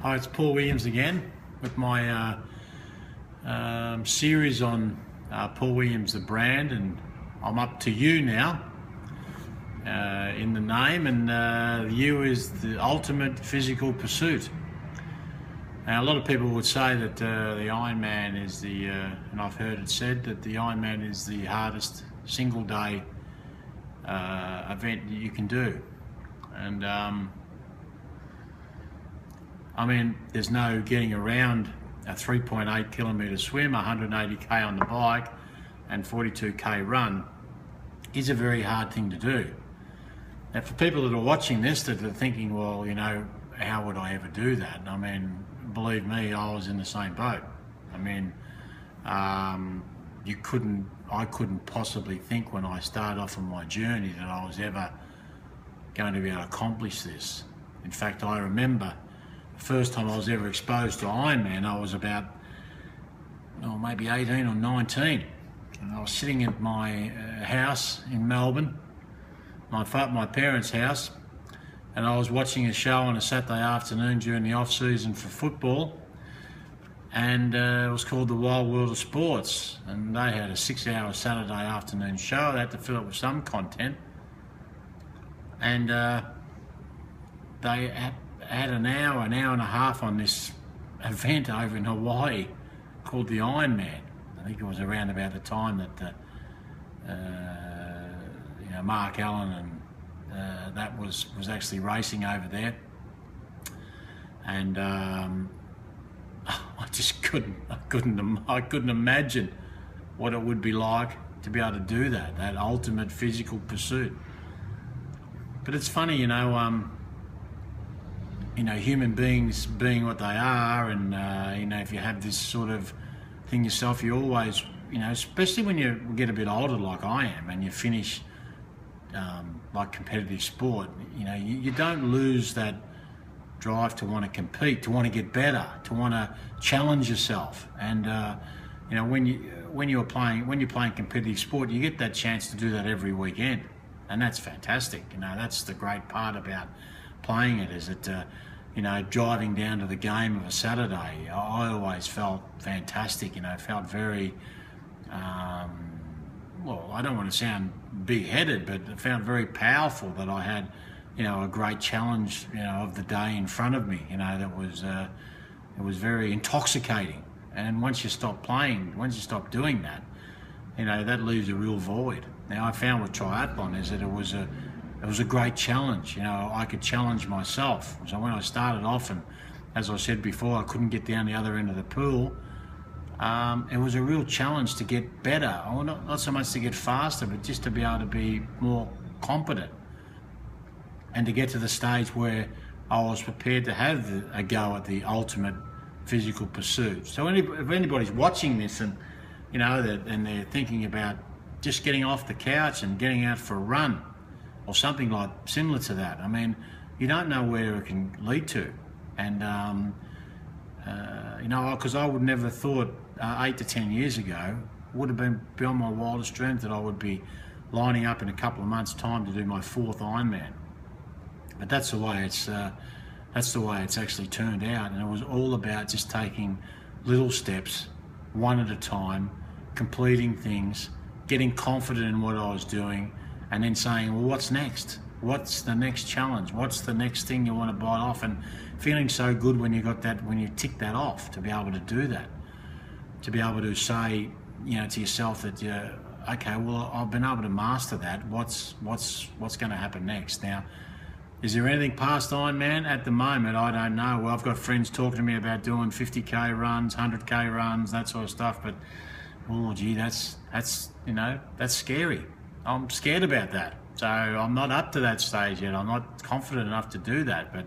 Hi, it's Paul Williams again with my series on Paul Williams the brand, and I'm up to you now in the name, and the U is the ultimate physical pursuit. Now, a lot of people would say that the Ironman is the, and I've heard it said that the Ironman is the hardest single day event that you can do, and I mean, there's no getting around a 3.8 kilometre swim, 180k on the bike, and 42k run is a very hard thing to do. Now, for people that are watching this, that are thinking, well, you know, how would I ever do that? And I mean, believe me, I was in the same boat. I mean, I couldn't possibly think when I started off on my journey that I was ever going to be able to accomplish this. In fact, I remember the first time I was ever exposed to Ironman, I was about, maybe 18 or 19. And I was sitting at my house in Melbourne, my parents' house, and I was watching a show on a Saturday afternoon during the off-season for football, and it was called The Wild World of Sports, and they had a 6-hour Saturday afternoon show. They had to fill it with some content, and they had an hour and a half on this event over in Hawaii called the Ironman. I think it was around about the time that Mark Allen and that was actually racing over there, and I just couldn't imagine what it would be like to be able to do that ultimate physical pursuit. But it's funny, human beings being what they are, and if you have this sort of thing yourself, you always, especially when you get a bit older like I am, and you finish like competitive sport, you don't lose that drive to want to compete, to want to get better, to want to challenge yourself. And when you're playing competitive sport, you get that chance to do that every weekend, and that's fantastic. That's the great part about playing it, is that driving down to the game of a Saturday, I always felt fantastic. Felt very I don't want to sound big-headed, but it felt very powerful that I had a great challenge of the day in front of me. That was it was very intoxicating. And once you stop playing, once you stop doing that, that leaves a real void. Now, I found with triathlon is that it was a great challenge. I could challenge myself. So when I started off, and as I said before, I couldn't get down the other end of the pool, it was a real challenge to get better. Not so much to get faster, but just to be able to be more competent, and to get to the stage where I was prepared to have a go at the ultimate physical pursuit. So if anybody's watching this and and they're thinking about just getting off the couch and getting out for a run, or something like similar to that, I mean, you don't know where it can lead to. And because I would never thought 8 to 10 years ago, would have been beyond my wildest dreams that I would be lining up in a couple of months' time to do my 4th Ironman. But that's the way it's actually turned out, and it was all about just taking little steps, one at a time, completing things, getting confident in what I was doing, and then saying, well, what's next? What's the next challenge? What's the next thing you want to bite off? And feeling so good when you tick that off, to be able to do that, to be able to say, to yourself that, okay, well, I've been able to master that. What's going to happen next? Now, is there anything past Ironman? At the moment, I don't know. Well, I've got friends talking to me about doing 50k runs, 100k runs, that sort of stuff. But, oh, gee, that's scary. I'm scared about that. So I'm not up to that stage yet. I'm not confident enough to do that. But,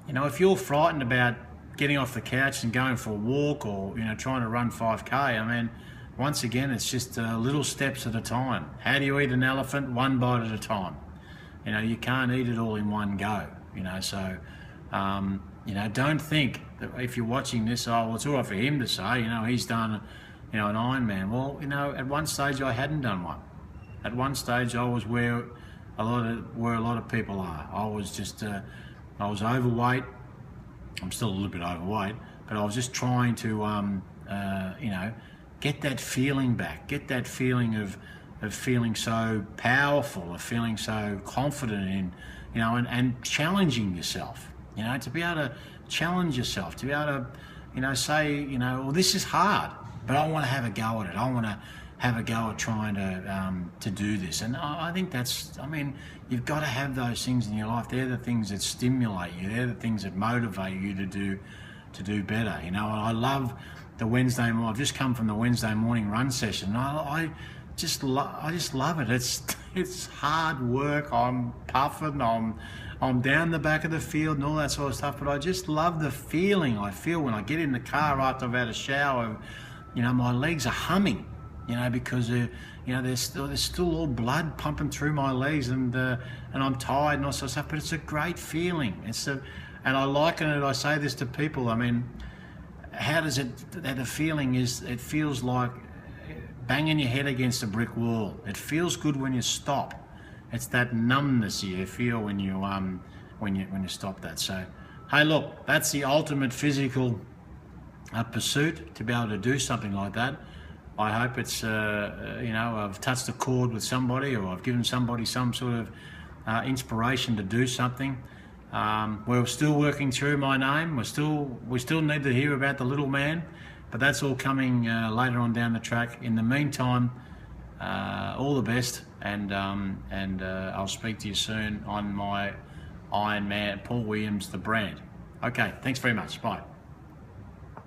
if you're frightened about getting off the couch and going for a walk, or, trying to run 5k, I mean, once again, it's just little steps at a time. How do you eat an elephant? One bite at a time. You can't eat it all in one go. So, don't think that if you're watching this, well, it's all right for him to say, he's done, an Ironman. Well, at one stage I hadn't done one. At one stage I was where a lot of people are. I was just, I was overweight. I'm still a little bit overweight, but I was just trying to, you know, get that feeling back, get that feeling of feeling so powerful, of feeling so confident in, you know, and challenging yourself, you know, to be able to challenge yourself, to be able to, you know, say, you know, well, this is hard, but I want to have a go at it. I want to have a go at trying to do this. And I think that's, I mean, you've got to have those things in your life. They're the things that stimulate you. They're the things that motivate you to do better. You know, I love the Wednesday morning. I've just come from the Wednesday morning run session. I just love it. It's hard work. I'm puffing. I'm down the back of the field and all that sort of stuff. But I just love the feeling I feel when I get in the car after I've had a shower. You know, my legs are humming. You know, because you know, there's still all blood pumping through my legs, and I'm tired and all sorts of stuff. But it's a great feeling. And I liken it. I say this to people. I mean, how does it? The feeling is, it feels like banging your head against a brick wall. It feels good when you stop. It's that numbness you feel when you stop that. So, hey, look, that's the ultimate physical pursuit, to be able to do something like that. I hope it's, you know, I've touched a chord with somebody, or I've given somebody some sort of inspiration to do something. We're still working through my name. We still need to hear about the little man, but that's all coming later on down the track. In the meantime, all the best, and I'll speak to you soon on my Ironman, Paul Williams, the brand. Okay, thanks very much. Bye.